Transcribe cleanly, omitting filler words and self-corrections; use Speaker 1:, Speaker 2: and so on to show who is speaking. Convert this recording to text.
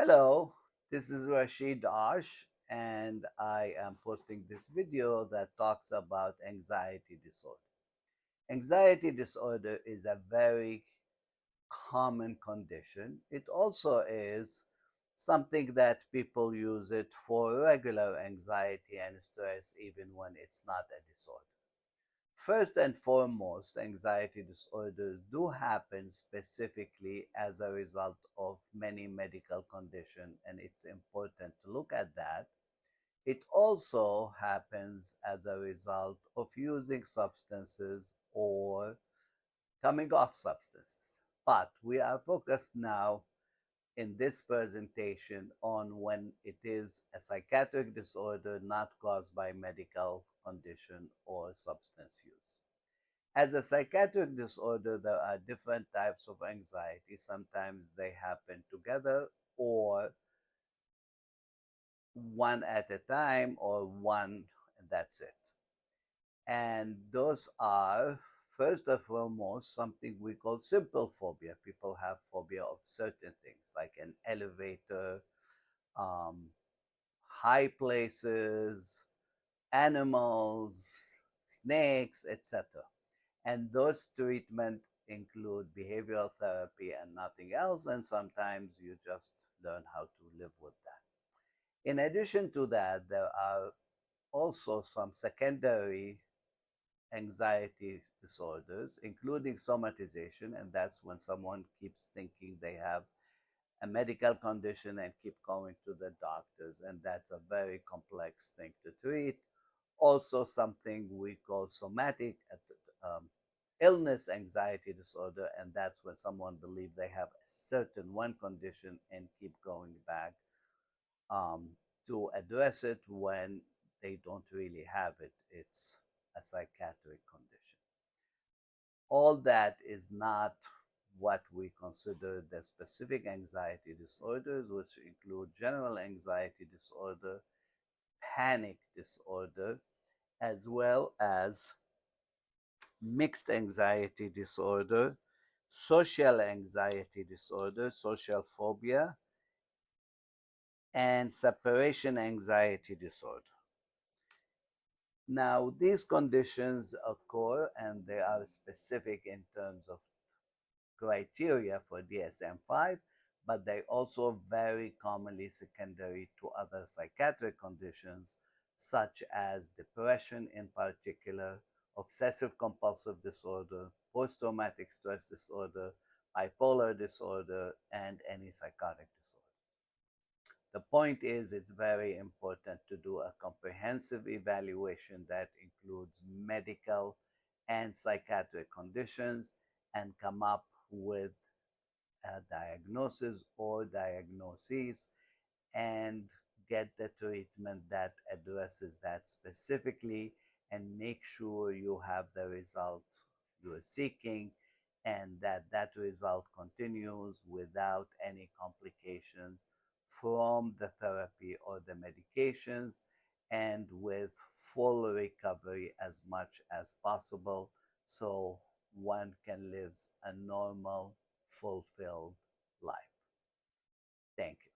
Speaker 1: Hello, this is Rashid Ash, and I am posting this video that talks about anxiety disorder. Anxiety disorder is a very common condition. It also is something that people use it for regular anxiety and stress, even when it's not a disorder. First and foremost, anxiety disorders do happen specifically as a result of many medical conditions, and it's important to look at that. It also happens as a result of using substances or coming off substances. But we are focused now in this presentation on when it is a psychiatric disorder not caused by medical condition or substance use. As a psychiatric disorder, there are different types of anxiety. Sometimes they happen together or one at a time or one, and that's it. And those are, first and foremost, something we call simple phobia. People have phobia of certain things like an elevator, um, high places, animals, snakes, etc. And those treatment include behavioral therapy and nothing else. And sometimes you just learn how to live with that. In addition to that, there are also some secondary anxiety disorders, including somatization. And that's when someone keeps thinking they have a medical condition and keep going to the doctors. And that's a very complex thing to treat. Also, something we call somatic um, illness anxiety disorder, and that's when someone believes they have a certain one condition and keep going back um, to address it when they don't really have it. It's a psychiatric condition. All that is not what we consider the specific anxiety disorders, which include general anxiety disorder, panic disorder, as well as mixed anxiety disorder, social anxiety disorder, social phobia, and separation anxiety disorder. Now, these conditions occur and they are specific in terms of criteria for DSM-5, but they also very commonly secondary to other psychiatric conditions such as depression in particular, obsessive compulsive disorder, post-traumatic stress disorder, bipolar disorder, and any psychotic disorder. The point is, it's very important to do a comprehensive evaluation that includes medical and psychiatric conditions and come up with a diagnosis or diagnoses and get the treatment that addresses that specifically and make sure you have the result you're seeking and that result continues without any complications from the therapy or the medications and with full recovery as much as possible so one can live a normal, fulfilled life. Thank you.